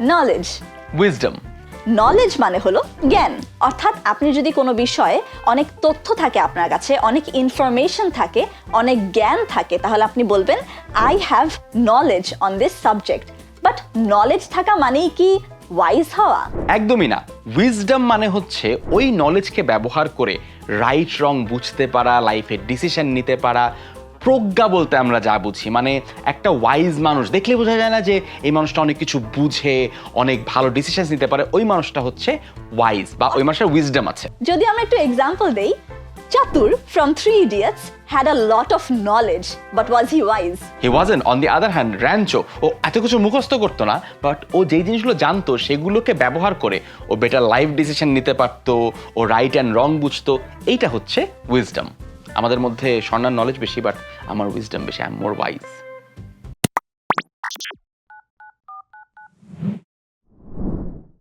Knowledge. Wisdom. Knowledge মানে হলো জ্ঞান, অর্থাৎ আপনি যদি কোনো বিষয়ে অনেক তথ্য থাকে আপনার কাছে, অনেক ইনফরমেশন থাকে, অনেক জ্ঞান থাকে, তাহলে আপনি বলবেন I have knowledge on this subject. But knowledge থাকা মানেই কি ওয়াইজ হওয়া? একদমই না। উইজডম মানে হচ্ছে ওই নলেজকে ব্যবহার করে রাইট রং বুঝতে পারা, লাইফে ডিসিশন নিতে পারা। প্রজ্ঞা বলতে আমরা যা বুঝি, মানে একটা ওয়াইজ মানুষ দেখলে বোঝা যায় না যে এই মানুষটা অনেক কিছু বুঝে, অনেক ভালো ডিসিশন নিতে পারে, ওই মানুষটা হচ্ছে ওয়াইজ বা ওই মানুষের উইজডম আছে। যদি আমরা একটু এক্সাম্পল দেই, Chatur from 3 Idiots had a lot of knowledge, but was he wise? He wasn't. On the other hand, Rancho ও এত কিছু মুখস্থ করতো না, বাট ও যেই জিনিসগুলো জানতো সেগুলোকে ব্যবহার করে ও বেটার লাইফ ডিসিশন নিতে পারতো, ও রাইট অ্যান্ড রং বুঝতো। এইটা হচ্ছে উইজডম। আমাদের মধ্যে স্বর্ণার নলেজ বেশি, বাট আমার উইজডম বেশি। I am more wise.